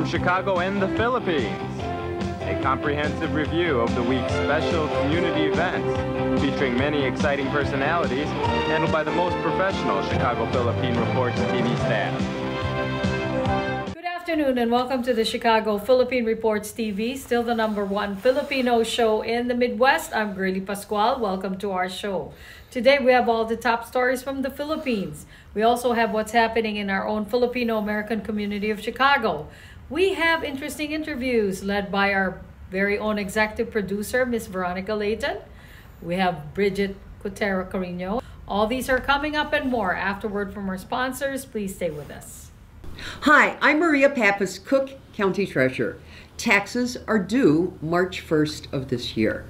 Chicago and the Philippines. A comprehensive review of the week's special community events, featuring many exciting personalities, handled by the most professional Chicago Philippine Reports TV staff. Good afternoon and welcome to the Chicago Philippine Reports TV, still the #1 Filipino show in the Midwest. I'm Grilly Pascual. Welcome to our show. Today we have all the top stories from the Philippines. We also have what's happening in our own Filipino American community of Chicago. We have interesting interviews led by our very own executive producer, Miss Veronica Leighton. We have Brigitte, Cueter, Carino. All these are coming up and more after word from our sponsors. Please stay with us. Hi, I'm Maria Pappas, Cook County Treasurer. Taxes are due March 1st of this year.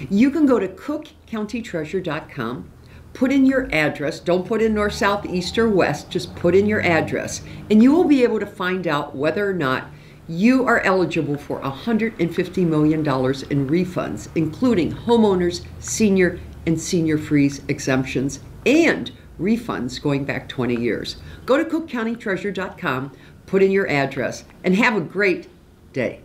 You can go to cookcountytreasurer.com, put in your address, don't put in north, south, east, or west, just put in your address, and you will be able to find out whether or not you are eligible for $150 million in refunds, including homeowners, senior, and senior freeze exemptions, and refunds going back 20 years. Go to cookcountytreasurer.com, put in your address, and have a great day.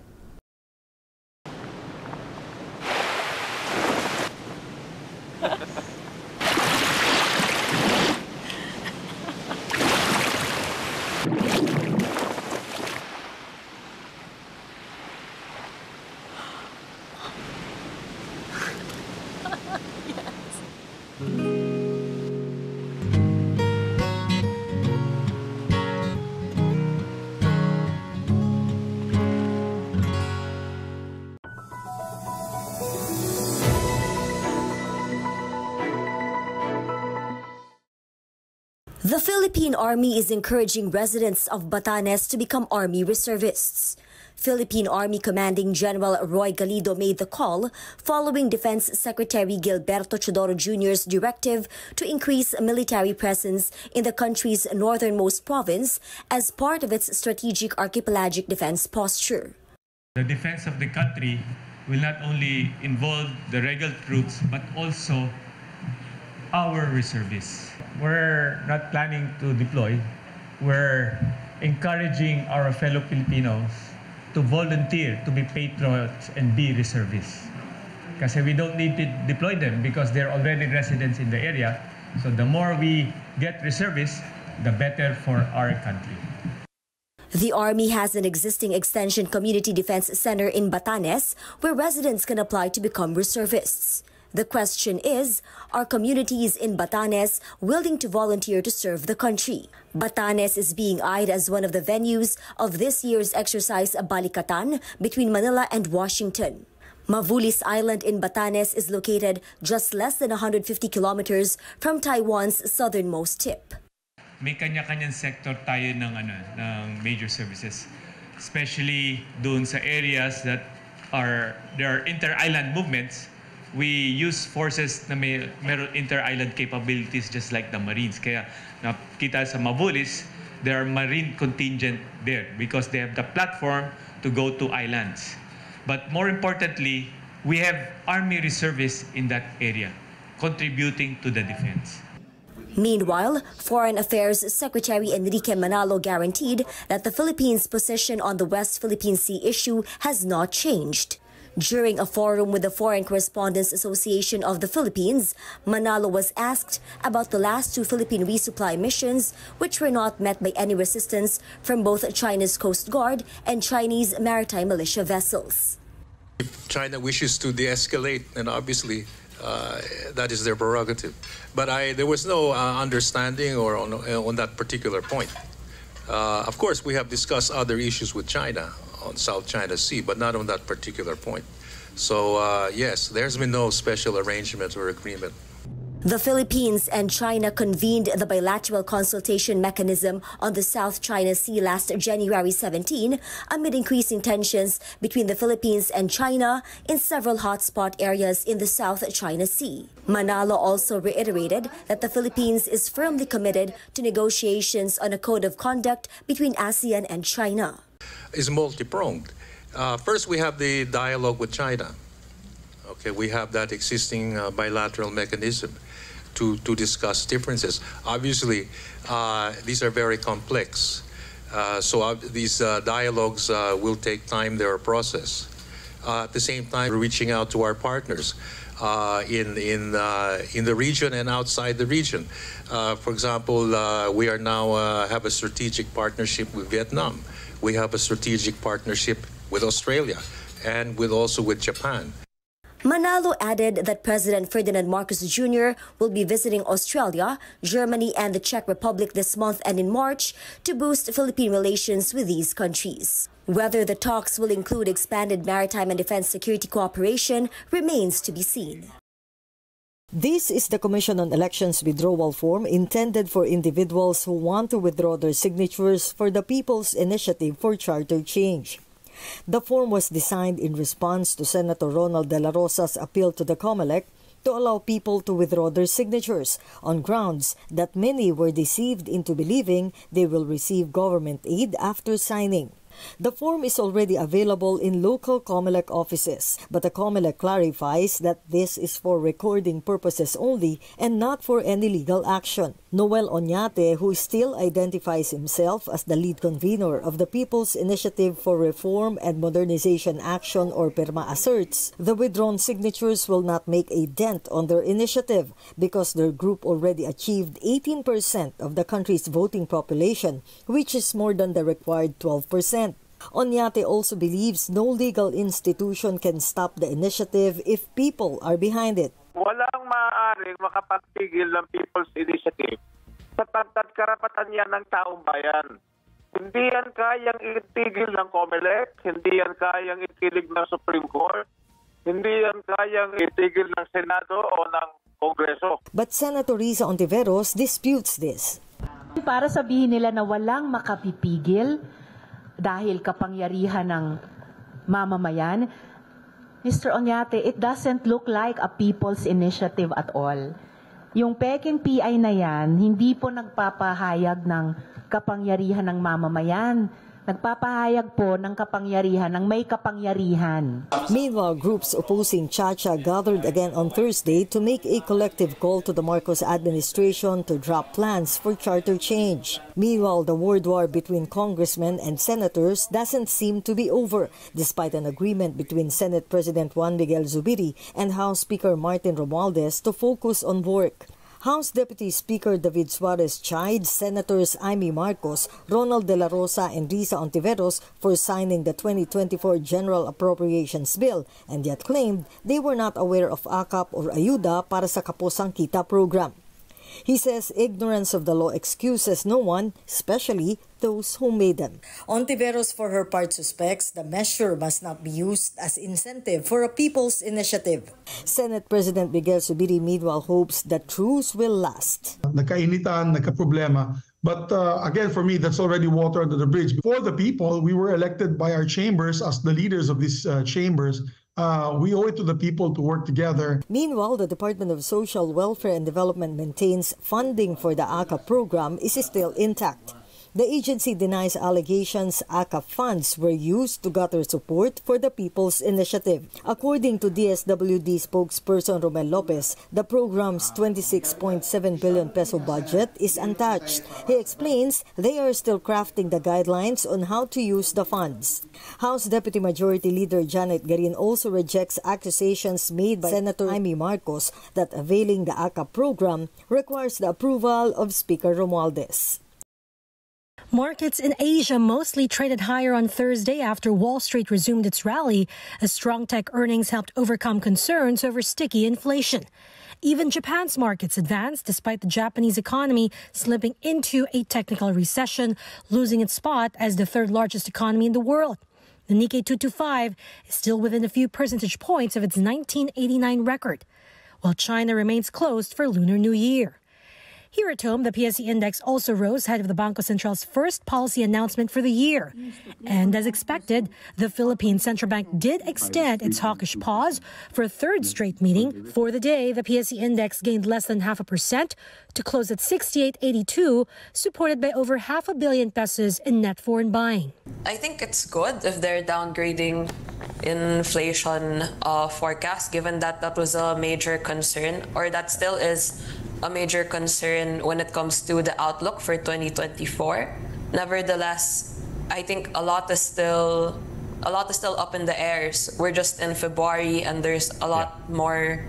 The Philippine Army is encouraging residents of Batanes to become Army reservists. Philippine Army Commanding General Roy Galido made the call following Defense Secretary Gilberto Chodoro Jr.'s directive to increase military presence in the country's northernmost province as part of its strategic archipelagic defense posture. The defense of the country will not only involve the regular troops but also our reservists. We're not planning to deploy. We're encouraging our fellow Filipinos to volunteer to be patriots and be reservists. Kasi we don't need to deploy them because they're already residents in the area. So the more we get reservists, the better for our country. The Army has an existing Extension Community Defense Center in Batanes where residents can apply to become reservists. The question is, are communities in Batanes willing to volunteer to serve the country? Batanes is being eyed as one of the venues of this year's exercise Balikatan between Manila and Washington. Mavulis Island in Batanes is located just less than 150 kilometers from Taiwan's southernmost tip. May kanya-kanyang sector tayo ng major services, especially doon sa areas that there are inter-island movements. We use forces na meron inter-island capabilities just like the Marines. Kaya nakita sa Mavulis, there are Marine contingent there because they have the platform to go to islands. But more importantly, we have Army reservists in that area, contributing to the defense. Meanwhile, Foreign Affairs Secretary Enrique Manalo guaranteed that the Philippines' position on the West Philippine Sea issue has not changed. During a forum with the Foreign Correspondents Association of the Philippines, Manalo was asked about the last 2 Philippine resupply missions, which were not met by any resistance from both China's Coast Guard and Chinese maritime militia vessels. If China wishes to de-escalate, and obviously that is their prerogative. But there was no understanding or on that particular point. Of course, we have discussed other issues with China on South China Sea, but not on that particular point. So yes, there's been no special arrangement or agreement. The Philippines and China convened the bilateral consultation mechanism on the South China Sea last January 17 amid increasing tensions between the Philippines and China in several hotspot areas in the South China Sea. Manalo also reiterated that the Philippines is firmly committed to negotiations on a code of conduct between ASEAN and China. Is multi-pronged. First, we have the dialogue with China. Okay, we have that existing bilateral mechanism to discuss differences. Obviously, these are very complex These dialogues will take time. They're a process. At the same time, we're reaching out to our partners in the region and outside the region. For example, we are now have a strategic partnership with Vietnam. We have a strategic partnership with Australia and also with Japan. Manalo added that President Ferdinand Marcos Jr. will be visiting Australia, Germany, and the Czech Republic this month and in March to boost Philippine relations with these countries. Whether the talks will include expanded maritime and defense security cooperation remains to be seen. This is the Commission on Elections withdrawal form intended for individuals who want to withdraw their signatures for the People's Initiative for Charter Change. The form was designed in response to Senator Ronald De La Rosa's appeal to the COMELEC to allow people to withdraw their signatures on grounds that many were deceived into believing they will receive government aid after signing. The form is already available in local COMELEC offices, but the COMELEC clarifies that this is for recording purposes only and not for any legal action. Noel Oñate, who still identifies himself as the lead convener of the People's Initiative for Reform and Modernization Action or PIRMA, asserts the withdrawn signatures will not make a dent on their initiative because their group already achieved 18% of the country's voting population, which is more than the required 12%. Oñate also believes no legal institution can stop the initiative if people are behind it. Walang maaaring makapagpigil ng People's Initiative sapagkat karapatan yan ng taong bayan. Hindi yan kayang itigil ng COMELEC, hindi yan kayang itigil ng Supreme Court, hindi yan kayang itigil ng Senado o ng Kongreso. But Senator Risa Ontiveros disputes this. Para sabihin nila na walang makapipigil dahil kapangyarihan ng mamamayan, Mr. Oñate, it doesn't look like a people's initiative at all. Yung peking PI na yan, hindi po nagpapahayag ng kapangyarihan ng mamamayan. Nagpapahayag po ng kapangyarihan ng may kapangyarihan. Meanwhile, groups opposing Chacha gathered again on Thursday to make a collective call to the Marcos administration to drop plans for charter change. Meanwhile, the word war between congressmen and senators doesn't seem to be over, despite an agreement between Senate President Juan Miguel Zubiri and House Speaker Martin Romualdez to focus on work. House Deputy Speaker David Suarez chided Senators Amy Marcos, Ronald De La Rosa, and Risa Ontiveros for signing the 2024 General Appropriations Bill and yet claimed they were not aware of AKAP or Ayuda para sa Kaposang Kita program. He says ignorance of the law excuses no one, especially those who made them. Ontiveros, for her part, suspects the measure must not be used as incentive for a people's initiative. Senate President Miguel Zubiri, meanwhile, hopes that truce will last. Nagkainitan, nagkaproblema. But again, for me, that's already water under the bridge. For the people, we were elected by our chambers as the leaders of these chambers. We owe it to the people to work together. Meanwhile, the Department of Social Welfare and Development maintains funding for the AKAP program is still intact. The agency denies allegations AKAP funds were used to gather support for the People's Initiative. According to DSWD spokesperson Romel Lopez, the program's 26.7 billion peso budget is untouched. He explains they are still crafting the guidelines on how to use the funds. House Deputy Majority Leader Janet Garin also rejects accusations made by Senator Amy Marcos that availing the AKAP program requires the approval of Speaker Romualdez. Markets in Asia mostly traded higher on Thursday after Wall Street resumed its rally as strong tech earnings helped overcome concerns over sticky inflation. Even Japan's markets advanced despite the Japanese economy slipping into a technical recession, losing its spot as the third largest economy in the world. The Nikkei 225 is still within a few percentage points of its 1989 record, while China remains closed for Lunar New Year. Here at home, the PSE index also rose ahead of the Bangko Central's first policy announcement for the year. And as expected, the Philippine Central Bank did extend its hawkish pause for a third straight meeting. For the day, the PSE index gained less than 0.5% to close at 68.82, supported by over 500 billion pesos in net foreign buying. I think it's good if they're downgrading inflation forecast, given that that was a major concern, or that still is a major concern when it comes to the outlook for 2024. Nevertheless, I think a lot is still up in the air. We're just in February, and there's a lot more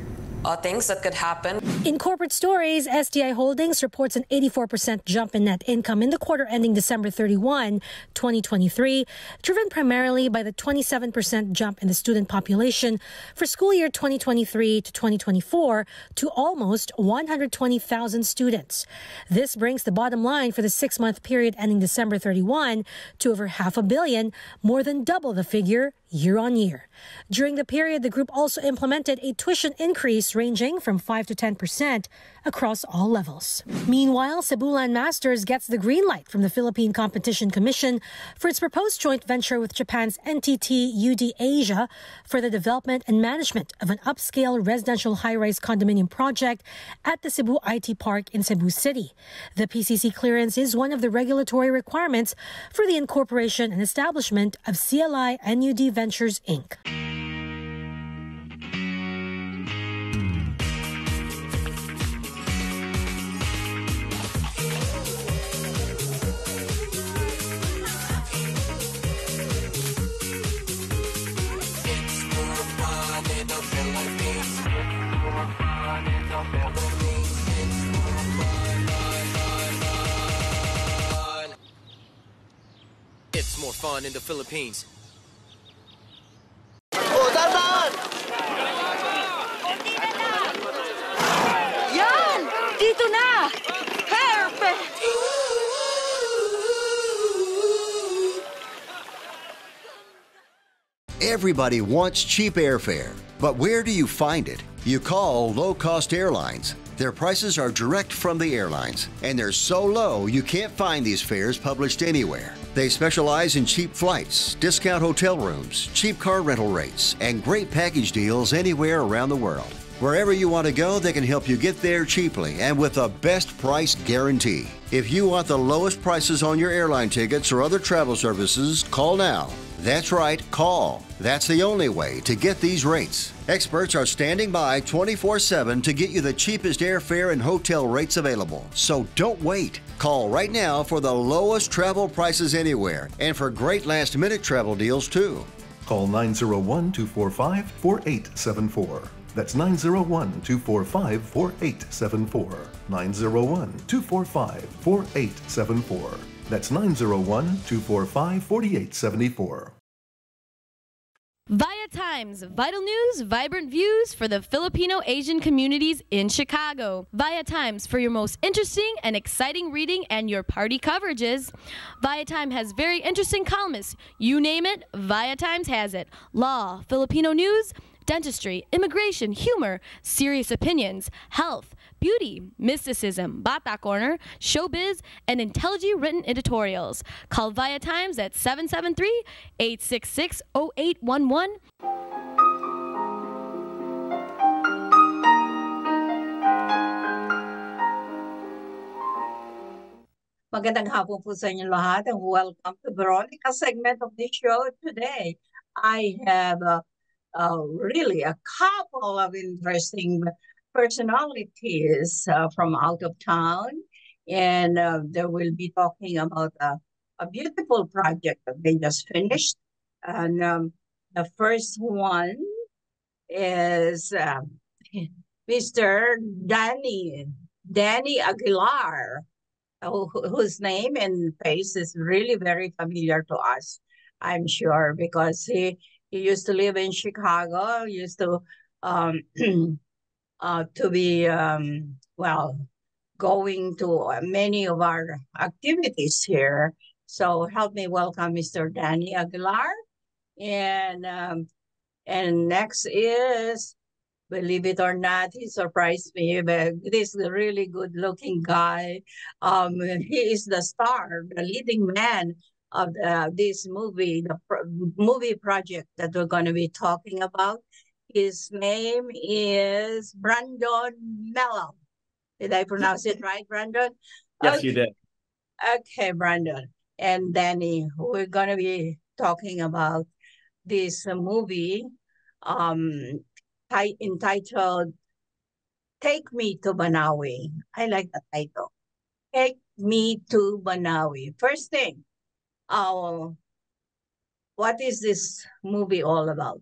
things that could happen. In corporate stories, STI Holdings reports an 84% jump in net income in the quarter ending December 31, 2023, driven primarily by the 27% jump in the student population for school year 2023 to 2024 to almost 120,000 students. This brings the bottom line for the 6-month period ending December 31 to over $500 million, more than double the figure year on year. During the period, the group also implemented a tuition increase ranging from 5 to 10% across all levels. Meanwhile, Cebuland Masters gets the green light from the Philippine Competition Commission for its proposed joint venture with Japan's NTT UD Asia for the development and management of an upscale residential high-rise condominium project at the Cebu IT Park in Cebu City. The PCC clearance is one of the regulatory requirements for the incorporation and establishment of CLI NUD Ventures, Inc. It's more fun in the Philippines. Yan! Dito na! Perfect! Everybody wants cheap airfare, but where do you find it? You call low-cost airlines. Their prices are direct from the airlines, and they're so low you can't find these fares published anywhere. They specialize in cheap flights, discount hotel rooms, cheap car rental rates, and great package deals anywhere around the world. Wherever you want to go, they can help you get there cheaply and with a best price guarantee. If you want the lowest prices on your airline tickets or other travel services, call now. That's right, call. That's the only way to get these rates. Experts are standing by 24/7 to get you the cheapest airfare and hotel rates available. So don't wait. Call right now for the lowest travel prices anywhere and for great last-minute travel deals too. Call 901-245-4874. That's 901-245-4874. 901-245-4874. That's 901-245-4874. ViaTimes, vital news, vibrant views for the Filipino Asian communities in Chicago. ViaTimes for your most interesting and exciting reading and your party coverages. ViaTime has very interesting columnists. You name it, ViaTimes has it. Law, Filipino news, dentistry, immigration, humor, serious opinions, health, beauty, mysticism, Bata Corner, showbiz, and intelligently written editorials. Call ViaTimes at 773-866-0811. Magandang hapon po sa inyo lahat and welcome to Veronica segment of this show today. I have really a couple of interesting personalities from out of town, and they will be talking about a beautiful project that they just finished. And the first one is Mr. Danny Aguilar, whose name and face is really very familiar to us, I'm sure, because he used to live in Chicago, used to be, going to many of our activities here. So help me welcome Mr. Danny Aguilar. And next is, believe it or not, he surprised me, but this is a really good-looking guy. He is the star, the leading man of this movie, the movie project that we're going to be talking about. His name is Brandon Mello. Did I pronounce it right, Brandon? Yes, okay. You did. Okay, Brandon. And Danny, we're going to be talking about this movie entitled Take Me to Banawe. I like the title. Take Me to Banawi. First thing, what is this movie all about?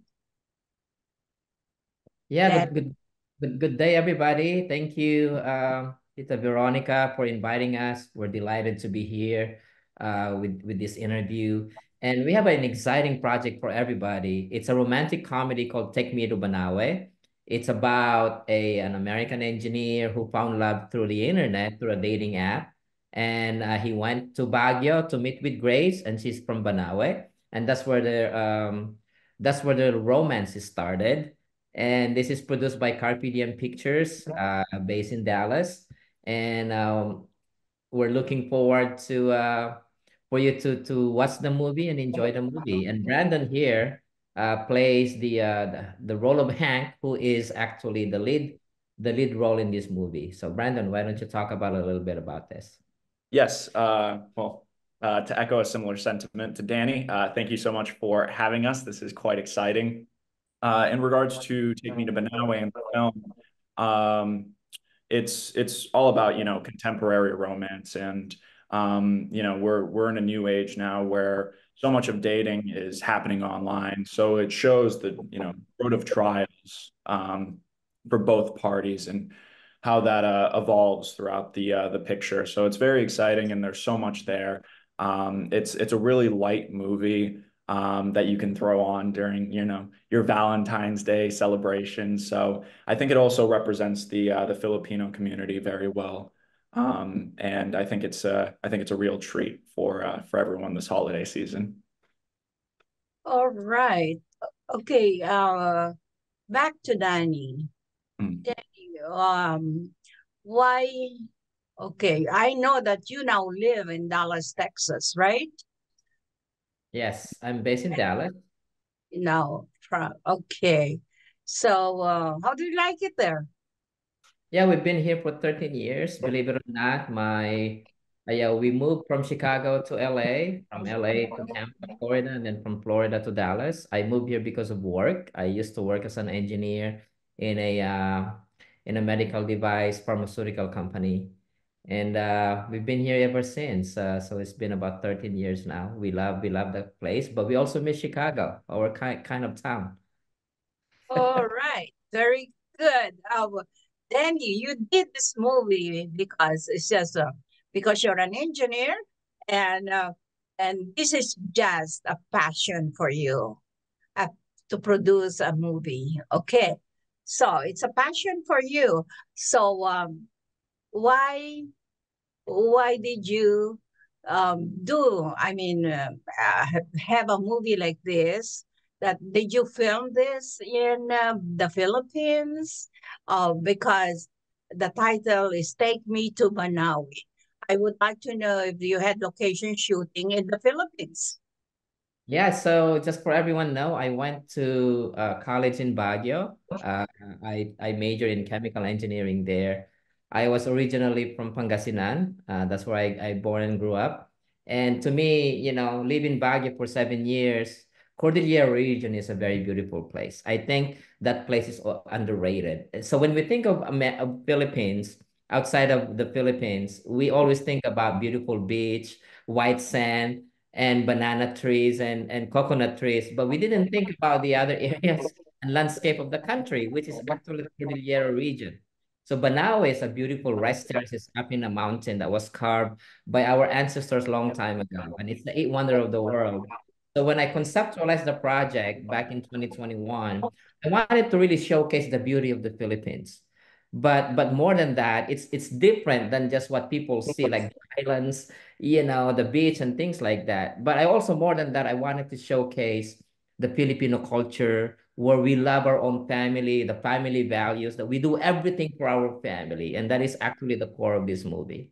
Yeah, That good day, everybody. Thank you, Tita Veronica, for inviting us. We're delighted to be here with this interview. And we have an exciting project for everybody. It's a romantic comedy called Take Me to Banawe. It's about an American engineer who found love through the internet, through a dating app. And he went to Baguio to meet with Grace, and she's from Banawe. And that's where the romance started, and this is produced by Carpe Pictures, based in Dallas. And we're looking forward to for you to watch the movie and enjoy the movie. And Brandon here plays the role of Hank, who is actually the lead role in this movie. So Brandon, why don't you talk about a little bit about this? Yes. To echo a similar sentiment to Danny, thank you so much for having us. This is quite exciting. In regards to Take Me to Banawe and the film, it's all about, contemporary romance, and we're in a new age now where so much of dating is happening online. So it shows the road of trials for both parties and how that evolves throughout the picture. So it's very exciting, and there's so much there. It's a really light movie that you can throw on during your Valentine's Day celebration. So I think it also represents the Filipino community very well, and I think it's a real treat for everyone this holiday season. all right. Okay. Back to Danny. Danny, why? Okay, I know that you now live in Dallas, Texas, right? Yes, I'm based in Dallas. No, okay. So, how do you like it there? Yeah, we've been here for 13 years. Believe it or not, we moved from Chicago to LA, from LA to Tampa, Florida, and then from Florida to Dallas. I moved here because of work. I used to work as an engineer in a medical device pharmaceutical company. And we've been here ever since. So it's been about 13 years now. We love the place, but we also miss Chicago, our kind of town. All right, very good. Danny, you did this movie because it's just because you're an engineer, and this is just a passion for you to produce a movie. Okay, so it's a passion for you. So why did you have a movie like this? Did you film this in the Philippines? Because the title is Take Me to Banawi. I would like to know if you had location shooting in the Philippines. Yeah, so just for everyone know, I went to college in Baguio. I majored in chemical engineering there. I was originally from Pangasinan. That's where I born and grew up. And to me, living Baguio for 7 years, Cordillera region is a very beautiful place. I think that place is underrated. So when we think of Philippines, outside of the Philippines, we always think about beautiful beach, white sand, and banana trees and coconut trees, but we didn't think about the other areas and landscape of the country, which is actually the Cordillera region. So Banaue is a beautiful rice terraces up in a mountain that was carved by our ancestors long time ago, and it's the eighth wonder of the world. So when I conceptualized the project back in 2021, I wanted to really showcase the beauty of the Philippines. But more than that, it's different than just what people see, like the islands, the beach and things like that. But I also, more than that, I wanted to showcase the Filipino culture, where we love our own family, the family values, that we do everything for our family. And that is actually the core of this movie.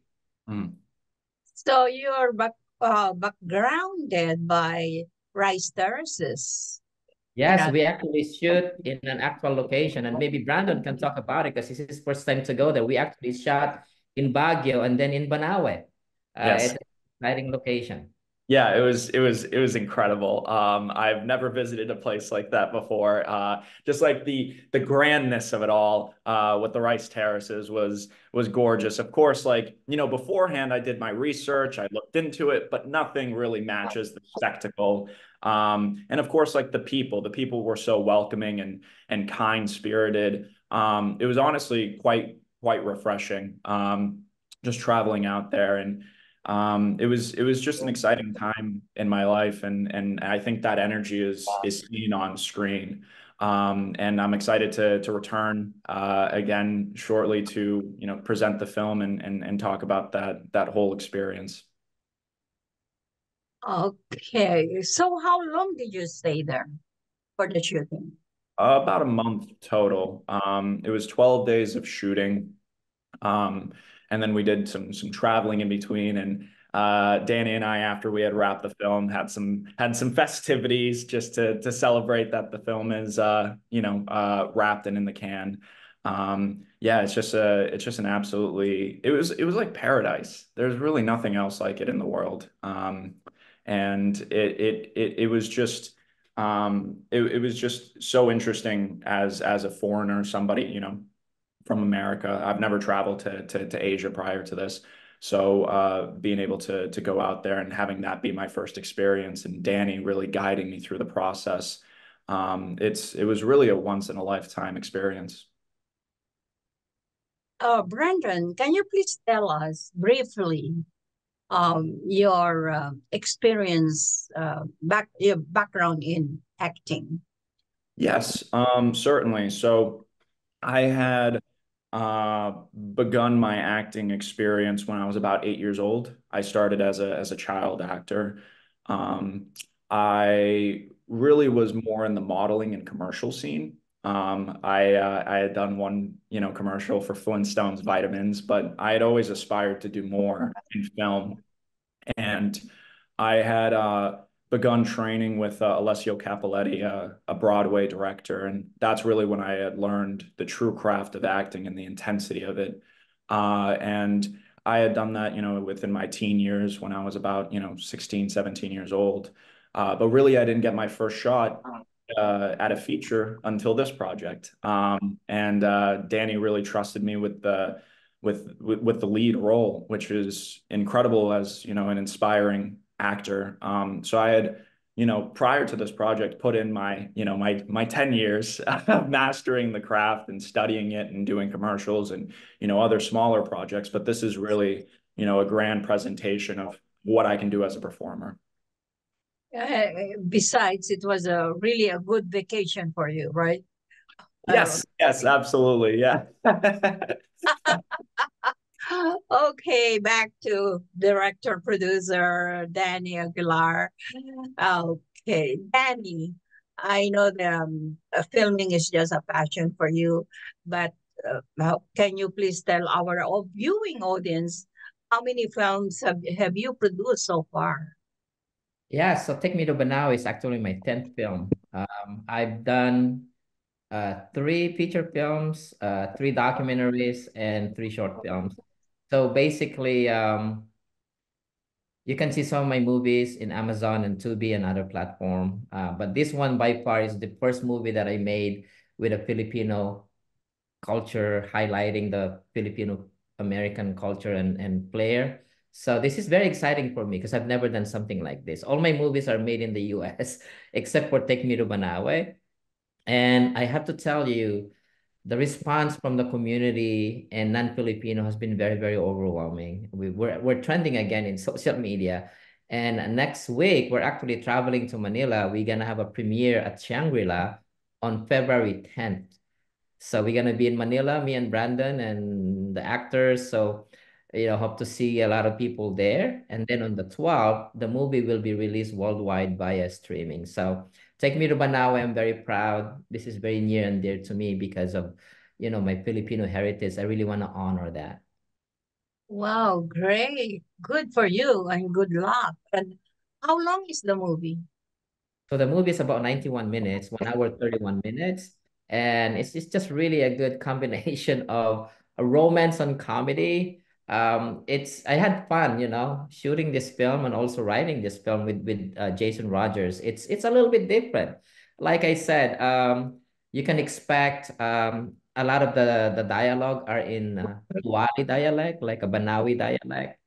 So you're backgrounded by rice terraces. Yes, we actually shoot in an actual location, and maybe Brandon can talk about it because this is his first time to go there. We actually shot in Baguio and then in Banaue. Yes. It's an exciting location. Yeah, it was incredible. I've never visited a place like that before. Just like the grandness of it all, with the rice terraces was gorgeous. Of course, like, beforehand I did my research, I looked into it, but nothing really matches the spectacle. And of course, like the people were so welcoming and kind-spirited. It was honestly quite refreshing. Just traveling out there, and it was just an exciting time in my life, and I think that energy is seen on screen. And I'm excited to return again shortly to present the film and talk about that whole experience. Okay, so how long did you stay there for the shooting? About a month total. It was 12 days of shooting. Um, and then we did some traveling in between. And Danny and I, after we had wrapped the film, had some festivities just to celebrate that the film is wrapped and in the can. Yeah, it's just an absolutely it was like paradise. There's really nothing else like it in the world. And it was just it was just so interesting as a foreigner, somebody, from America. I've never traveled to Asia prior to this. So being able to go out there and having that be my first experience, and Danny really guiding me through the process, it was really a once in a lifetime experience. Brandon, can you please tell us briefly your experience, your background in acting? Yes, certainly. So I had begun my acting experience when I was about 8 years old. I started as a child actor. Um, I really was more in the modeling and commercial scene. I had done one, commercial for Flintstones vitamins, but I had always aspired to do more in film. And I had begun training with Alessio Capoletti, a Broadway director, and that's really when I had learned the true craft of acting and the intensity of it. And I had done that, within my teen years when I was about, 16, 17 years old. But really, I didn't get my first shot at a feature until this project. And Danny really trusted me with the lead role, which is incredible as an inspiring actor. So I had, prior to this project, put in my 10 years of mastering the craft and studying it and doing commercials and other smaller projects. But this is really a grand presentation of what I can do as a performer. Besides, it was really a good vacation for you, right? Yes, absolutely. Yeah. Okay, back to director producer Danny Aguilar. Okay, Danny, I know the filming is just a passion for you, but can you please tell our viewing audience how many films have you produced so far? Yeah, so Take Me to Banao is actually my 10th film. I've done three feature films, three documentaries, and three short films. So basically, you can see some of my movies in Amazon and Tubi and other platform. But this one by far is the first movie that I made with a Filipino culture, highlighting the Filipino American culture and flair. So this is very exciting for me because I've never done something like this. All my movies are made in the US except for Take Me to Banawe. And I have to tell you, the response from the community and non-Filipino has been very, very overwhelming. We're trending again in social media. And next week, we're actually traveling to Manila. We're going to have a premiere at Shangri-La on February 10th. So we're going to be in Manila, me and Brandon and the actors. So, hope to see a lot of people there. And then on the 12th, the movie will be released worldwide via streaming. So Take Me to Banawe, I'm very proud. This is very near and dear to me because of, my Filipino heritage. I really want to honor that. Wow, great. Good for you and good luck. And how long is the movie? So the movie is about 91 minutes, 1 hour, 31 minutes. And it's just really a good combination of a romance and comedy. I had fun, shooting this film and also writing this film with Jason Rogers. It's a little bit different. Like I said, you can expect a lot of the dialogue are in Tuwali dialect, like a Banawi dialect.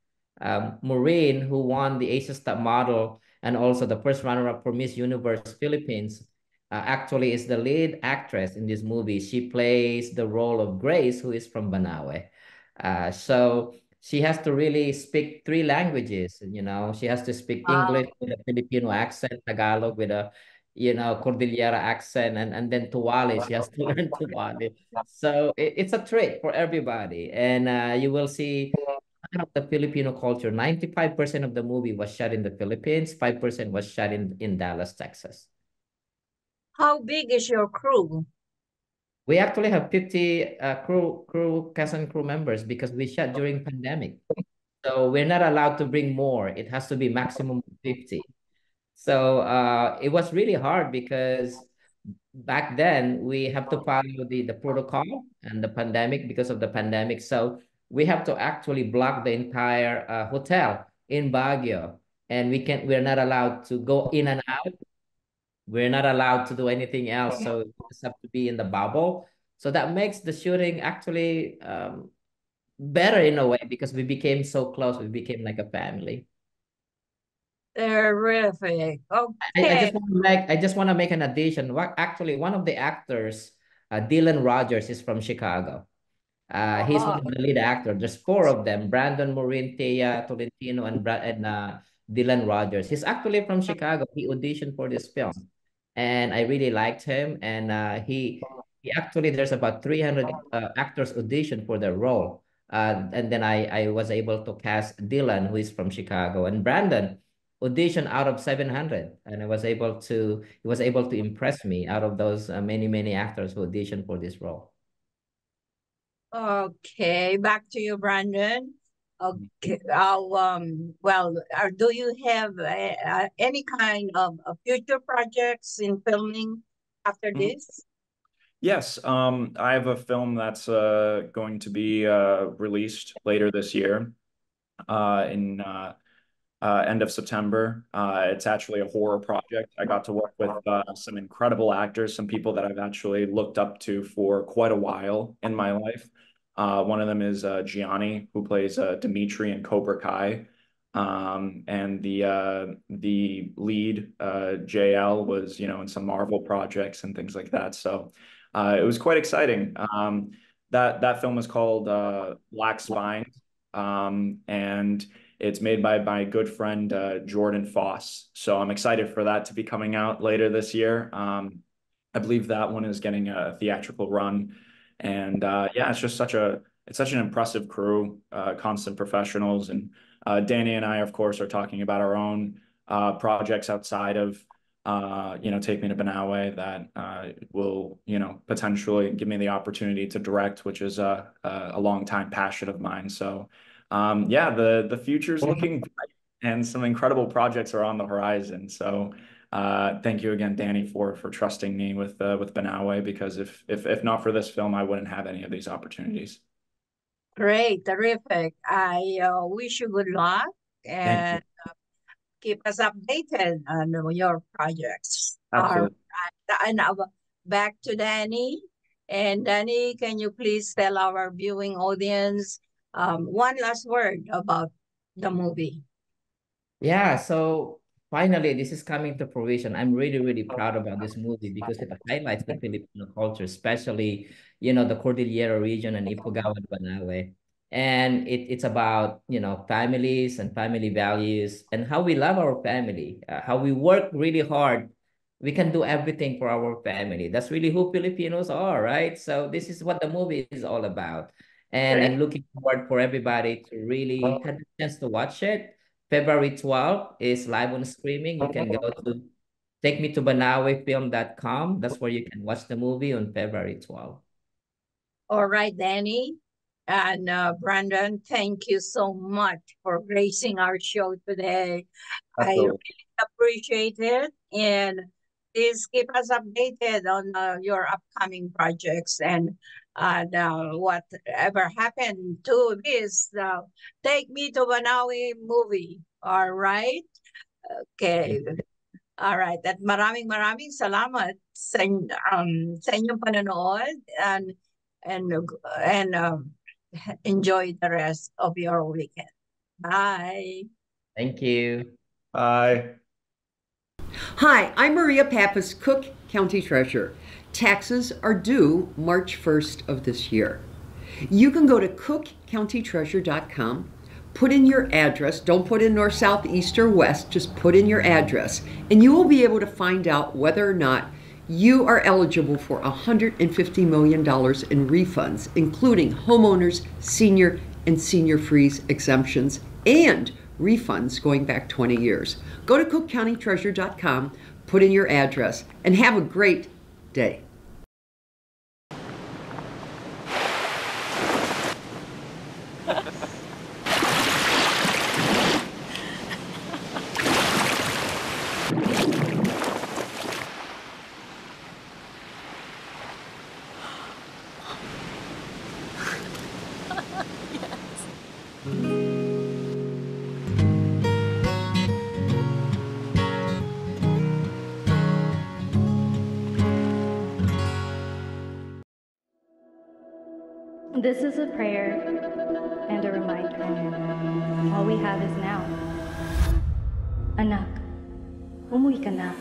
Maureen, who won the Asia's Top Model and also the first runner-up for Miss Universe Philippines, actually is the lead actress in this movie. She plays the role of Grace, who is from Banawe. So she has to really speak three languages. She has to speak English with a Filipino accent, Tagalog with a, Cordillera accent, and then Tuwali. She has to learn Tuwali. So it's a trick for everybody. And you will see kind of the Filipino culture. 95% of the movie was shot in the Philippines, 5% was shot in Dallas, Texas. How big is your crew? We actually have 50 cast and crew members because we shot during pandemic. So we're not allowed to bring more. It has to be maximum 50. So it was really hard because back then we have to follow the protocol and the pandemic because of the pandemic. So we have to actually block the entire hotel in Baguio. And we're not allowed to go in and out. We're not allowed to do anything else. So we just have to be in the bubble. So that makes the shooting actually better in a way because we became so close. We became like a family. Terrific. Okay. I just want to make an addition. Actually, one of the actors, Dylan Rogers, is from Chicago. He's one of the lead actors. There's four of them: Brandon, Maureen, Thea, Tolentino, and Dylan Rogers. He's actually from Chicago. He auditioned for this film, and I really liked him. And he actually, there's about 300 actors auditioned for the role. And then I was able to cast Dylan, who is from Chicago, and Brandon audition out of 700, and he was able to impress me out of those many actors who auditioned for this role. Okay, back to you, Brandon. Okay, well, do you have any kind of future projects in filming after this? Yes, I have a film that's going to be released later this year in end of September. It's actually a horror project. I got to work with some incredible actors, some people that I've actually looked up to for quite a while in my life. One of them is Gianni, who plays Dimitri in Cobra Kai. And the lead, JL, was, in some Marvel projects and things like that. So it was quite exciting. That film is called Black Spine. And it's made by my good friend Jordan Foss. So I'm excited for that to be coming out later this year. I believe that one is getting a theatrical run. And yeah, it's such an impressive crew, constant professionals. And Danny and I, of course, are talking about our own projects outside of Take Me to Banawe that will, potentially give me the opportunity to direct, which is a long time passion of mine. So yeah, the future's looking bright and some incredible projects are on the horizon. So thank you again, Danny, for trusting me with Banawe, because if not for this film, I wouldn't have any of these opportunities. Great, terrific. I wish you good luck and keep us updated on your projects. Absolutely. And now back to Danny. And Danny, can you please tell our viewing audience one last word about the movie? Yeah, so finally, this is coming to fruition. I'm really proud about this movie because it highlights the Filipino culture, especially, the Cordillera region and Ifugao and Banawe. And it's about, families and family values and how we love our family, how we work really hard. We can do everything for our family. That's really who Filipinos are, right? So this is what the movie is all about. And I'm looking forward for everybody to really have the chance to watch it. February 12th is live on streaming. You can go to takemetobanawe.film.com. That's where you can watch the movie on February 12th. All right, Danny and Brandon, thank you so much for gracing our show today. Absolutely. I really appreciate it. And Please keep us updated on your upcoming projects and whatever happened to this Take Me to Banawi movie. All right? Okay. All right. At maraming salamat sa inyong panonood and enjoy the rest of your weekend. Bye. Thank you. Bye. Hi, I'm Maria Pappas, Cook County Treasurer. Taxes are due March 1st of this year. You can go to cookcountytreasurer.com, put in your address, don't put in north, south, east, or west, just put in your address, and you will be able to find out whether or not you are eligible for $150 million in refunds, including homeowners, senior, and senior freeze exemptions, and refunds going back 20 years. Go to cookcountytreasurer.com, put in your address, and have a great day. This is a prayer and a reminder. All we have is now. Anak, umuwi ka na.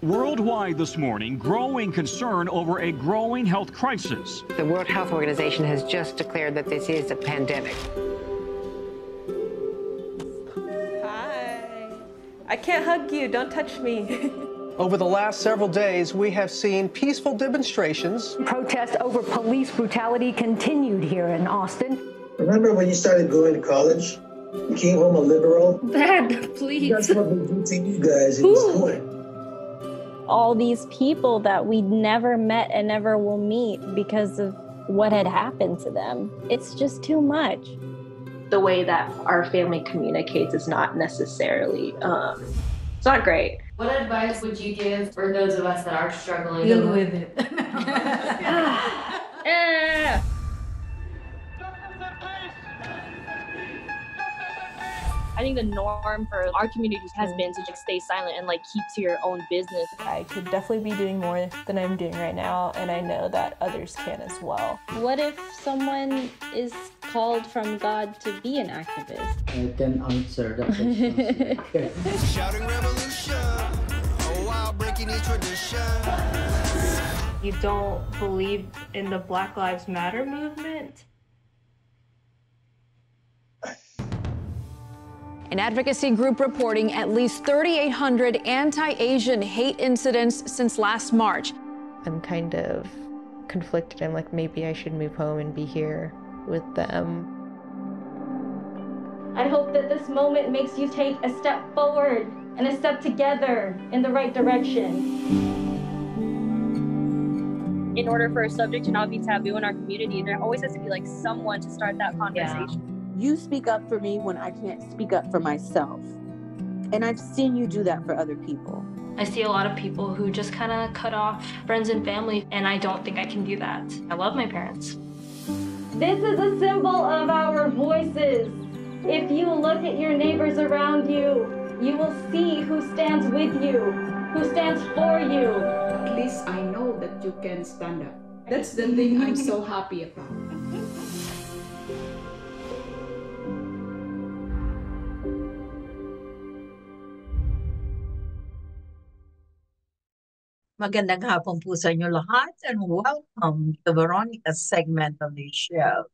Worldwide this morning, growing concern over a growing health crisis. The World Health Organization has just declared that this is a pandemic. Hi. I can't hug you. Don't touch me. Over the last several days, we have seen peaceful demonstrations. Protests over police brutality continued here in Austin. Remember when you started going to college? You came home a liberal? Dad, please. That's what we do to you guys in school. All these people that we never met and never will meet because of what had happened to them. It's just too much. The way that our family communicates is not necessarily, it's not great. What advice would you give for those of us that are struggling? Deal with it. I think the norm for our communities has been to just stay silent and keep to your own business. I could definitely be doing more than I'm doing right now, and I know that others can as well. What if someone is called from God to be an activist? I can answer that question. Shouting revolution, oh wow, breaking each tradition. You don't believe in the Black Lives Matter movement? An advocacy group reporting at least 3,800 anti-Asian hate incidents since last March. I'm kind of conflicted. I'm like, maybe I should move home and be here with them. I hope that this moment makes you take a step forward and a step together in the right direction. In order for a subject to not be taboo in our community, there always has to be someone to start that conversation. Yeah. You speak up for me when I can't speak up for myself. And I've seen you do that for other people. I see a lot of people who just kind of cut off friends and family, and I don't think I can do that. I love my parents. This is a symbol of our voices. If you look at your neighbors around you, you will see who stands with you, who stands for you. At least I know that you can stand up. That's the thing I'm so happy about. Magandang hapon po sa inyo lahat and welcome to Veronica's segment of the show.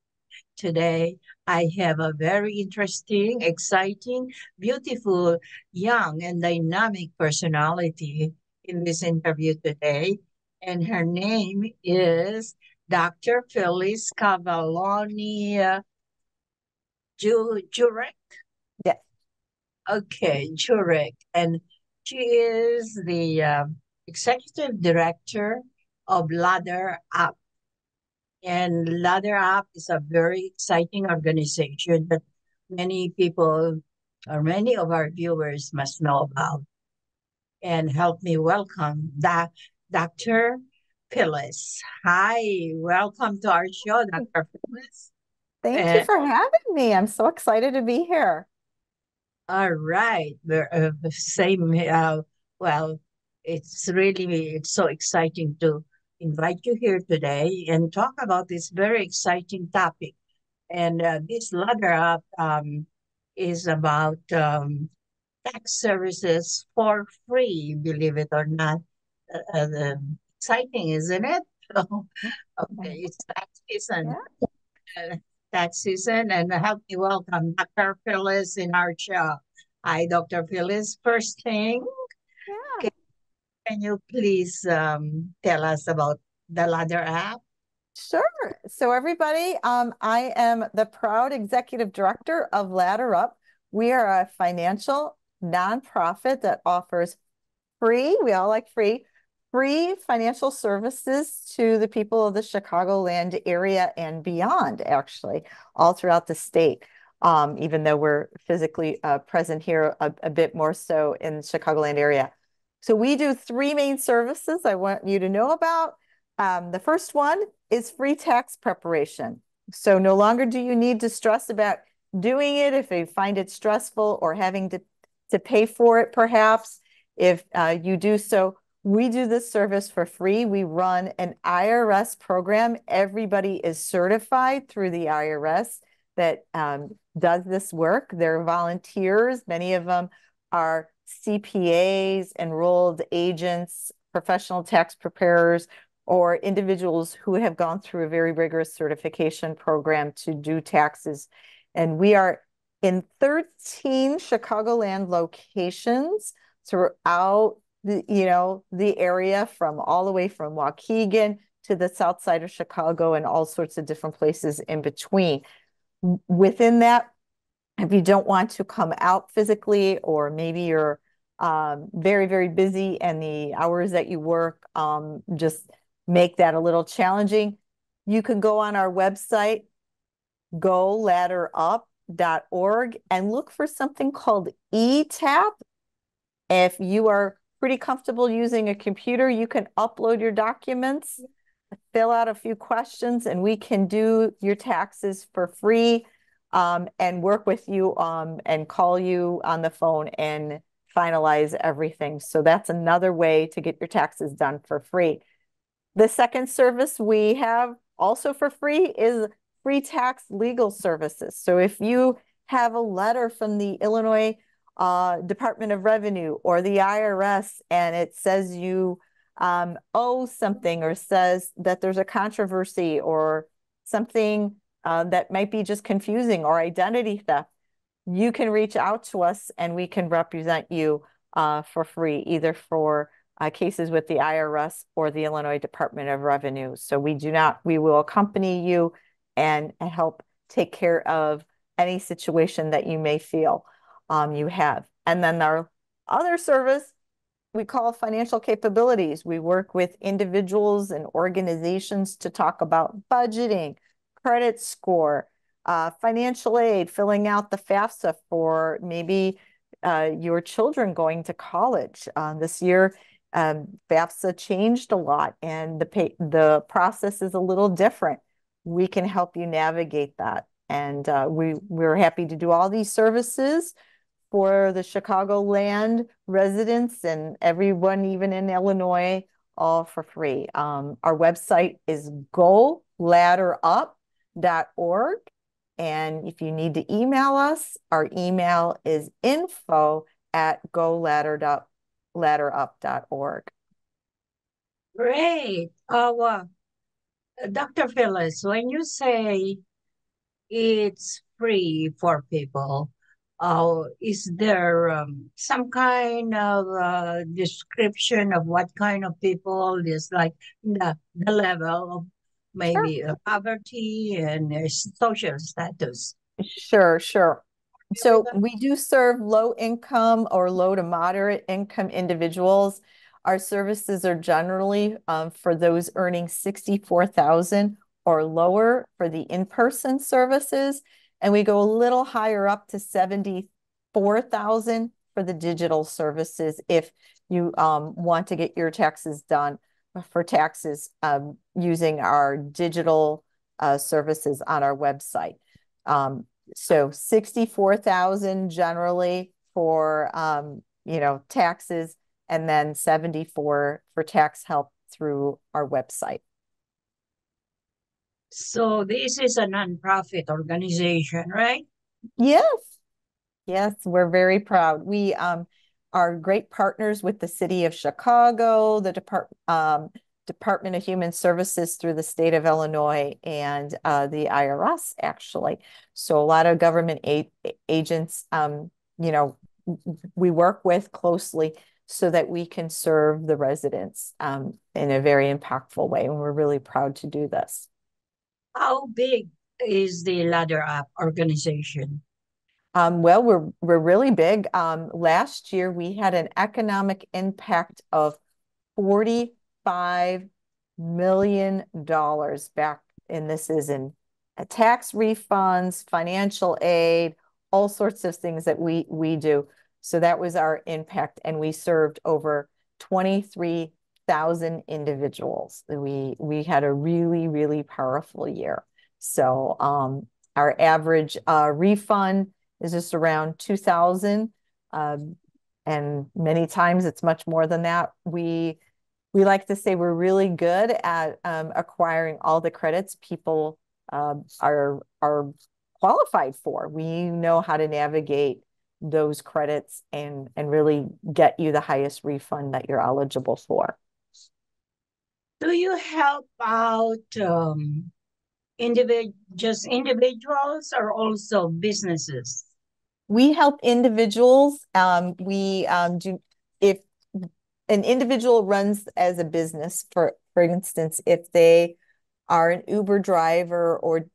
Today, I have a very interesting, exciting, beautiful, young, and dynamic personality in this interview today. And her name is Dr. Phyllis Cavalloni Jurek? Yes. Okay, Jurek. And she is the Executive Director of Ladder Up. And Ladder Up is a very exciting organization that many people or many of our viewers must know about. And help me welcome Dr. Phyllis. Hi, welcome to our show, Dr. Phyllis. Thank you for having me. I'm so excited to be here. All right. We're same. Well, it's so exciting to invite you here today and talk about this very exciting topic. And this ladder up is about tax services for free, believe it or not. Exciting, isn't it? Okay, it's tax season. Tax season, and help me welcome Dr. Phyllis in our show. Hi, Dr. Phyllis. First thing, can you please tell us about the Ladder app? Sure. So everybody, I am the proud executive director of Ladder Up. We are a financial nonprofit that offers free, we all like free financial services to the people of the Chicagoland area and beyond, actually, all throughout the state. Even though we're physically present here a bit more so in the Chicagoland area. So we do three main services I want you to know about. The first one is free tax preparation. So no longer do you need to stress about doing it if you find it stressful or having to pay for it, perhaps. If you do so, we do this service for free. We run an IRS program. Everybody is certified through the IRS that does this work. They're volunteers. Many of them are CPAs, enrolled agents, professional tax preparers, or individuals who have gone through a very rigorous certification program to do taxes. And we are in 13 Chicagoland locations throughout the area, from all the way from Waukegan to the south side of Chicago and all sorts of different places in between. Within that, if you don't want to come out physically, or maybe you're very, very busy and the hours that you work just make that a little challenging, you can go on our website, goladderup.org, and look for something called eTap. If you are pretty comfortable using a computer, you can upload your documents, fill out a few questions, and we can do your taxes for free and work with you and call you on the phone and finalize everything. So that's another way to get your taxes done for free. The second service we have also for free is free tax legal services. So if you have a letter from the Illinois Department of Revenue or the IRS and it says you owe something, or says that there's a controversy or something that might be just confusing, or identity theft, you can reach out to us and we can represent you for free, either for cases with the IRS or the Illinois Department of Revenue. So we will accompany you and help take care of any situation that you may feel you have. And then our other service we call financial capabilities. We work with individuals and organizations to talk about budgeting, credit score, financial aid, filling out the FAFSA for maybe your children going to college. This year, FAFSA changed a lot and the process is a little different. We can help you navigate that. And we're happy to do all these services for the Chicagoland residents and everyone, even in Illinois, all for free. Our website is goladderup.org. And if you need to email us, our email is info@goladderup.org. Great. Dr. Phyllis, when you say it's free for people, is there some kind of description of what kind of people is, like the level of maybe poverty and social status? Sure. So we do serve low income or low to moderate income individuals. Our services are generally for those earning $64,000 or lower for the in-person services. And we go a little higher up to $70,000 $4,000 for the digital services if you want to get your taxes done for taxes using our digital services on our website. So 64,000 generally for taxes, and then 74 for tax help through our website. So this is a nonprofit organization, right? Yes. Yes, we're very proud. We are great partners with the City of Chicago, the Department of Human Services through the state of Illinois, and the IRS, actually. So a lot of government agents, we work with closely so that we can serve the residents in a very impactful way. And we're really proud to do this. How big is the Ladder Up organization? Well, we're really big. Last year, we had an economic impact of $45 million back, and this is in tax refunds, financial aid, all sorts of things that we do. So that was our impact, and we served over 23,000 individuals. We had a really, really powerful year. So our average refund is just around 2,000, and many times it's much more than that. We like to say we're really good at acquiring all the credits people are qualified for. We know how to navigate those credits and really get you the highest refund that you're eligible for. Do you help out just individuals or also businesses? We help individuals. We do, if an individual runs as a business, for instance, if they are an Uber driver or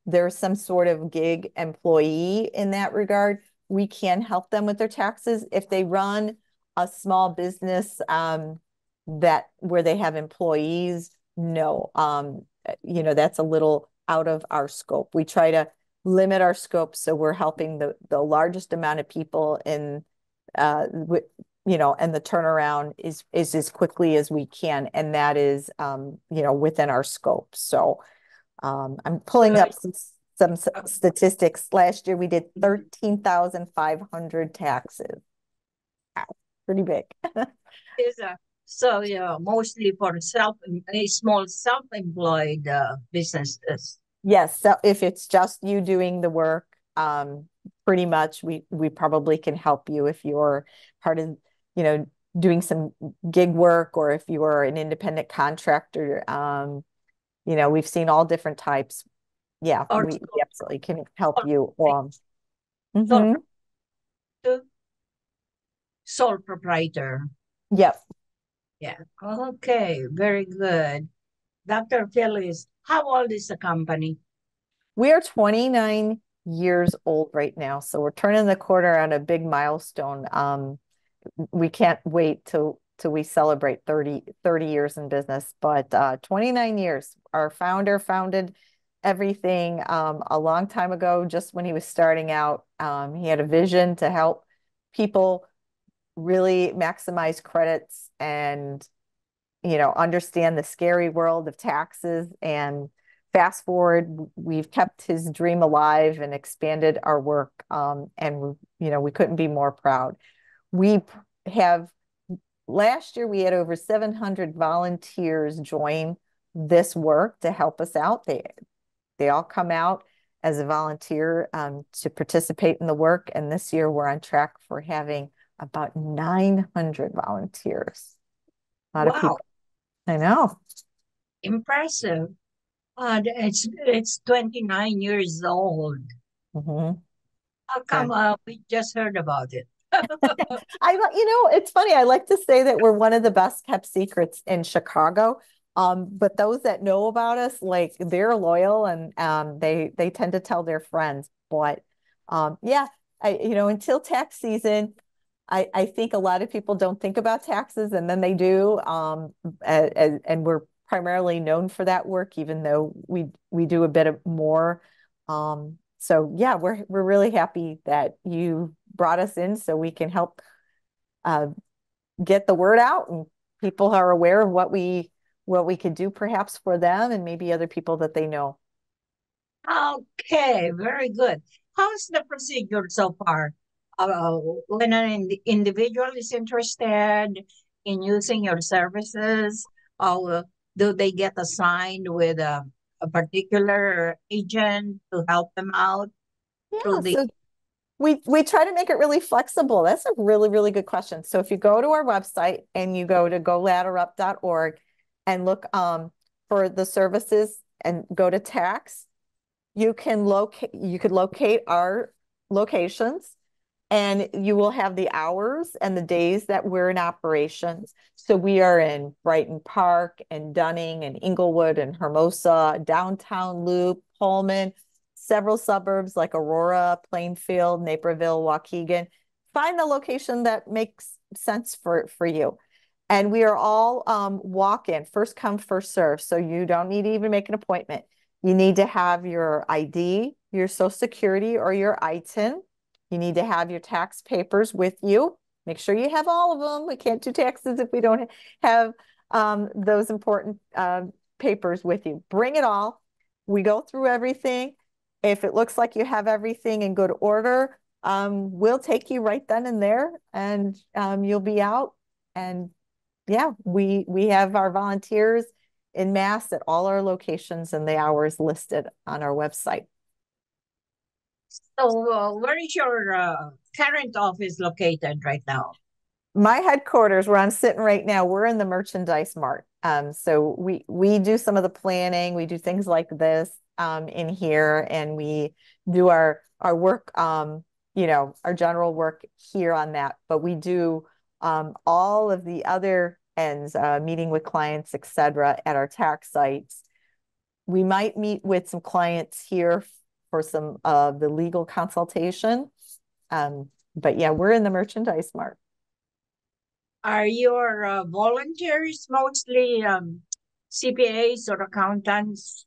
there's some sort of gig employee in that regard, we can help them with their taxes. If they run a small business where they have employees, no, that's a little out of our scope. We try to limit our scope so we're helping the largest amount of people in and the turnaround is as quickly as we can, and that is within our scope. So I'm pulling up some statistics. Last year we did 13,500 taxes. Wow, pretty big. So mostly for small self-employed businesses. Yes, so if it's just you doing the work, pretty much we probably can help you if you're part of doing some gig work, or if you are an independent contractor. We've seen all different types. Yeah, we absolutely can help you. Sole proprietor. Yep. Yeah. Okay. Very good. Dr. Phyllis, how old is the company? We are 29 years old right now, so we're turning the corner on a big milestone. We can't wait till we celebrate 30 years in business, but 29 years. Our founder founded everything a long time ago, just when he was starting out. He had a vision to help people really maximize credits and understand the scary world of taxes. And fast forward, we've kept his dream alive and expanded our work, and we couldn't be more proud. Last year we had over 700 volunteers join this work to help us out. They all come out as a volunteer to participate in the work, and this year we're on track for having about 900 volunteers. A lot of people. I know. Impressive. It's 29 years old. Mm-hmm. How come we just heard about it? It's funny. I like to say that we're one of the best kept secrets in Chicago. But those that know about us, they're loyal, and they tend to tell their friends. But until tax season, I think a lot of people don't think about taxes, and then they do. And we're primarily known for that work, even though we do a bit of more So yeah, we're really happy that you brought us in so we can help get the word out, and people are aware of what we could do perhaps for them and maybe other people that they know. Okay, very good. How's the procedure so far? When an individual is interested in using your services, do they get assigned with a particular agent to help them out through the? So we try to make it really flexible. That's a really, really good question. So if you go to our website and you go to goladderup.org and look for the services and go to tax, you could locate our locations, and you will have the hours and the days that we're in operations. So we are in Brighton Park and Dunning and Inglewood and Hermosa, downtown Loop, Pullman, several suburbs like Aurora, Plainfield, Naperville, Waukegan. Find the location that makes sense for you. And we are all walk-in, first come, first serve. So you don't need to even make an appointment. You need to have your ID, your Social Security, or your ITIN. You need to have your tax papers with you. Make sure you have all of them. We can't do taxes if we don't have those important papers with you. Bring it all. We go through everything. If it looks like you have everything in good order, we'll take you right then and there, and you'll be out. And yeah, we have our volunteers in mass at all our locations, and the hours listed on our website. So where is your current office located right now? My headquarters, where I'm sitting right now, we're in the merchandise mart. So we do some of the planning. We do things like this in here, and we do our work, our general work here on that. But we do all of the other ends, meeting with clients, etc., at our tax sites. We might meet with some clients here for some of the legal consultation. But yeah, we're in the merchandise mart. Are your volunteers mostly CPAs or accountants?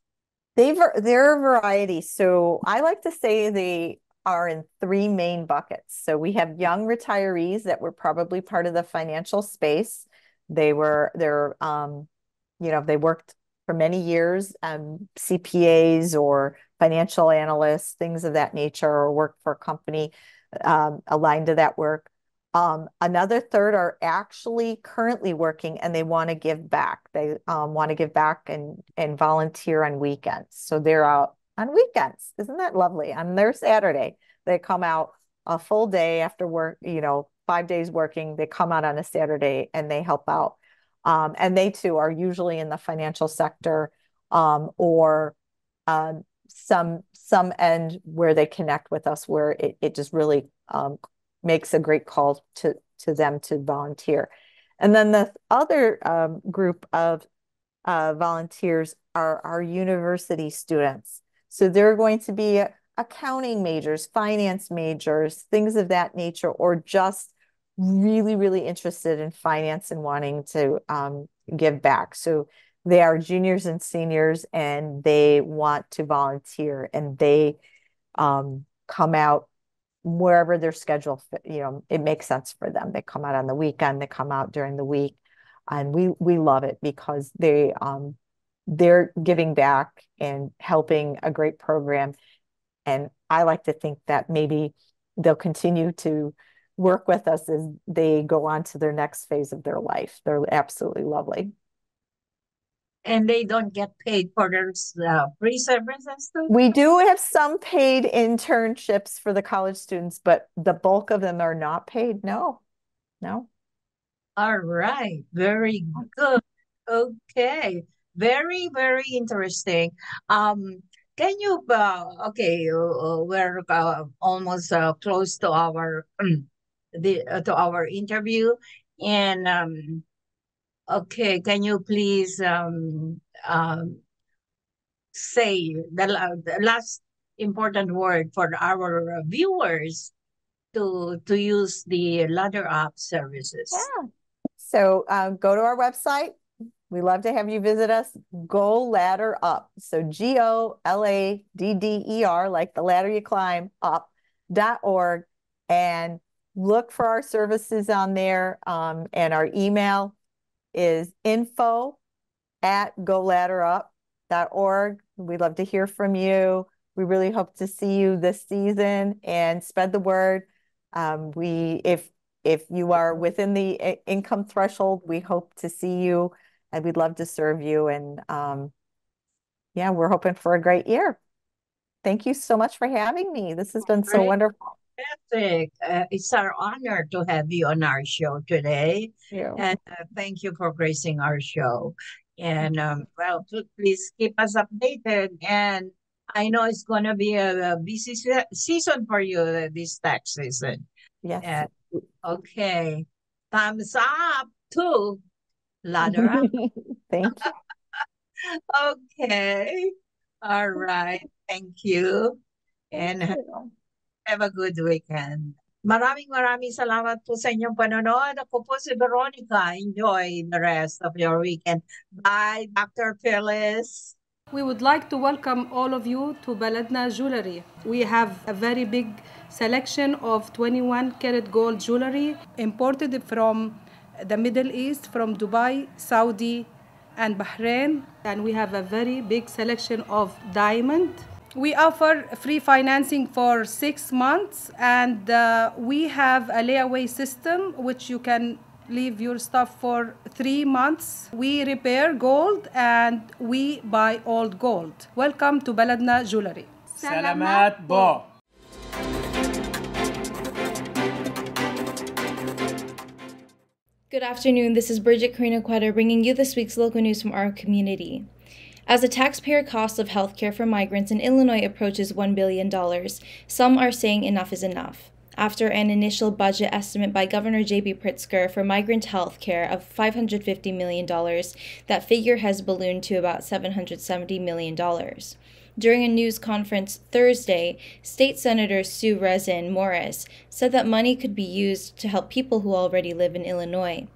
They're a variety. So I like to say they are in three main buckets. So we have young retirees that were probably part of the financial space. They worked for many years, CPAs or financial analysts, things of that nature, or work for a company aligned to that work. Another third are actually currently working, and they want to give back. They want to give back and volunteer on weekends. So they're out on weekends. Isn't that lovely? On their Saturday, they come out a full day after work, 5 days working. They come out on a Saturday and they help out. And they too are usually in the financial sector or some end where they connect with us, where it just really makes a great call to them to volunteer. And then the other group of volunteers are our university students. So they're going to be accounting majors, finance majors, things of that nature, or just really, really interested in finance and wanting to give back. So they are juniors and seniors, and they want to volunteer, and they come out wherever their schedule, it makes sense for them. They come out on the weekend, they come out during the week, and we love it because they're giving back and helping a great program. And I like to think that maybe they'll continue to work with us as they go on to their next phase of their life. They're absolutely lovely. And they don't get paid for their free services too? We do have some paid internships for the college students, but the bulk of them are not paid. No. All right. Very good. Okay. Very, very interesting. Can you, we're almost close to our to our interview, and okay, can you please say the last important word for our viewers to use the Ladder Up services? Yeah. So go to our website, We love to have you visit us. Go Ladder Up. So GOLADDER, like the ladder you climb, up.org, and look for our services on there. And our email is info@goladderup.org. We'd love to hear from you. We really hope to see you this season and spread the word. If you are within the income threshold, we hope to see you, and we'd love to serve you. And yeah, we're hoping for a great year. Thank you so much for having me. This has been so wonderful. Fantastic. It's our honor to have you on our show today. And thank you for gracing our show. And well, please keep us updated. And I know it's going to be a busy season for you this tax season. Yes. And, okay. Thumbs up to Ladder Up. Thank you. Okay. All right. Thank you. And have a good weekend. Maraming salamat po sa inyong panonood. Ako po si Veronica. Enjoy the rest of your weekend. Bye, Dr. Phyllis. We would like to welcome all of you to Baladna Jewelry. We have a very big selection of 21 karat gold jewelry imported from the Middle East, from Dubai, Saudi, and Bahrain. And we have a very big selection of diamond. We offer free financing for 6 months, and we have a layaway system which you can leave your stuff for 3 months. We repair gold and we buy old gold. Welcome to Baladna Jewelry. Salamat po. Good afternoon, this is Brigitte, Carino, Cueter, bringing you this week's local news from our community. As the taxpayer cost of healthcare for migrants in Illinois approaches $1 billion, some are saying enough is enough. After an initial budget estimate by Governor J.B. Pritzker for migrant health care of $550 million, that figure has ballooned to about $770 million. During a news conference Thursday, State Senator Sue Rezin Morris said that money could be used to help people who already live in Illinois.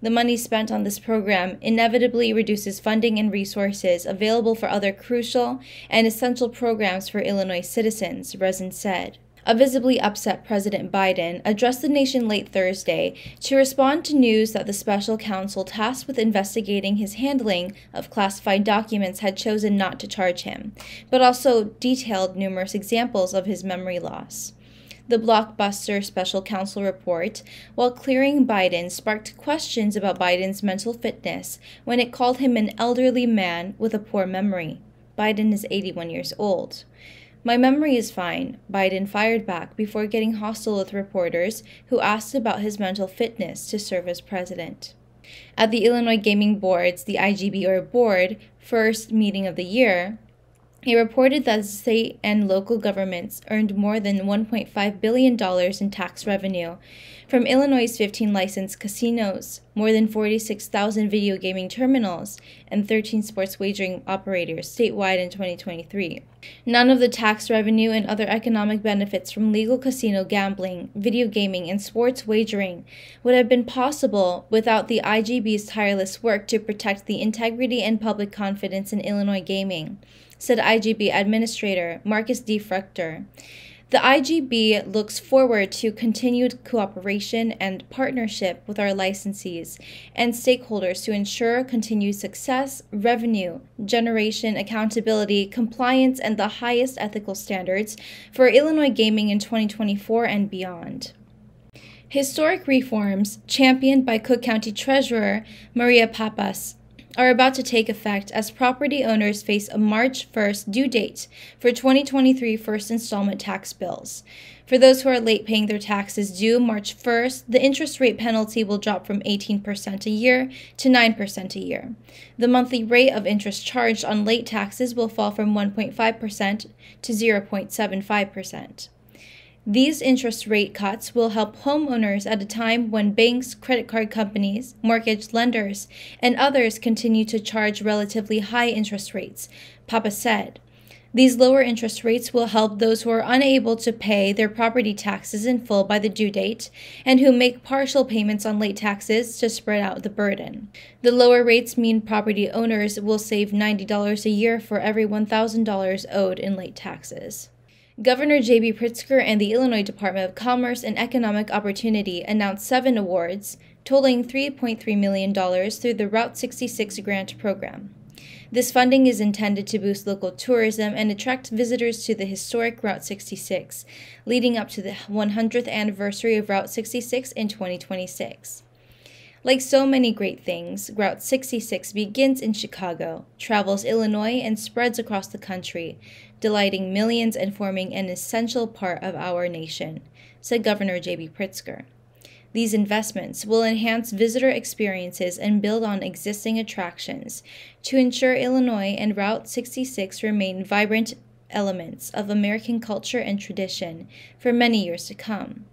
The money spent on this program inevitably reduces funding and resources available for other crucial and essential programs for Illinois citizens, Rezin said. A visibly upset President Biden addressed the nation late Thursday to respond to news that the special counsel tasked with investigating his handling of classified documents had chosen not to charge him, but also detailed numerous examples of his memory loss. The blockbuster special counsel report, while clearing Biden, sparked questions about Biden's mental fitness when it called him an elderly man with a poor memory. Biden is 81 years old. "My memory is fine," Biden fired back before getting hostile with reporters who asked about his mental fitness to serve as president. At the Illinois Gaming Board's, the IGB or board, first meeting of the year, he reported that state and local governments earned more than $1.5 billion in tax revenue from Illinois' 15 licensed casinos, more than 46,000 video gaming terminals, and 13 sports wagering operators statewide in 2023. None of the tax revenue and other economic benefits from legal casino gambling, video gaming, and sports wagering would have been possible without the IGB's tireless work to protect the integrity and public confidence in Illinois gaming, said IGB Administrator Marcus D. Fruchter. The IGB looks forward to continued cooperation and partnership with our licensees and stakeholders to ensure continued success, revenue generation, accountability, compliance, and the highest ethical standards for Illinois gaming in 2024 and beyond. Historic reforms, championed by Cook County Treasurer Maria Pappas, are about to take effect as property owners face a March 1st due date for 2023 first installment tax bills. For those who are late paying their taxes due March 1st, the interest rate penalty will drop from 18% a year to 9% a year. The monthly rate of interest charged on late taxes will fall from 1.5% to 0.75%. These interest rate cuts will help homeowners at a time when banks, credit card companies, mortgage lenders, and others continue to charge relatively high interest rates, Pappas said. These lower interest rates will help those who are unable to pay their property taxes in full by the due date and who make partial payments on late taxes to spread out the burden. The lower rates mean property owners will save $90 a year for every $1,000 owed in late taxes. Governor J.B. Pritzker and the Illinois Department of Commerce and Economic Opportunity announced 7 awards, totaling $3.3 million through the Route 66 grant program. This funding is intended to boost local tourism and attract visitors to the historic Route 66, leading up to the 100th anniversary of Route 66 in 2026. Like so many great things, Route 66 begins in Chicago, travels Illinois, and spreads across the country, delighting millions and forming an essential part of our nation, said Governor J.B. Pritzker. These investments will enhance visitor experiences and build on existing attractions to ensure Illinois and Route 66 remain vibrant elements of American culture and tradition for many years to come.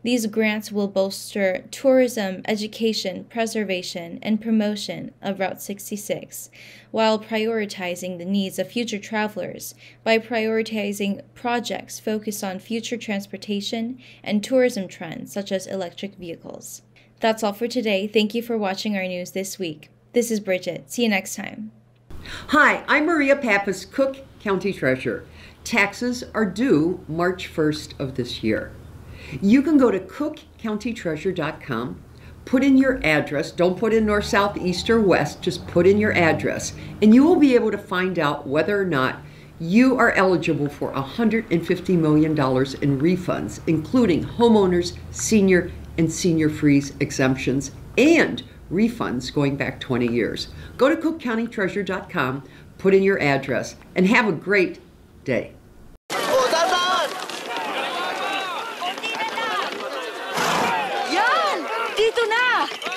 These grants will bolster tourism, education, preservation, and promotion of Route 66, while prioritizing the needs of future travelers by prioritizing projects focused on future transportation and tourism trends such as electric vehicles. That's all for today. Thank you for watching our news this week. This is Brigitte. See you next time. Hi, I'm Maria Pappas, Cook County Treasurer. Taxes are due March 1st of this year. You can go to cookcountytreasurer.com, put in your address, don't put in north, south, east, or west, just put in your address, and you will be able to find out whether or not you are eligible for $150 million in refunds, including homeowners, senior, and senior freeze exemptions, and refunds going back 20 years. Go to cookcountytreasurer.com, put in your address, and have a great day. Yan! Dito na!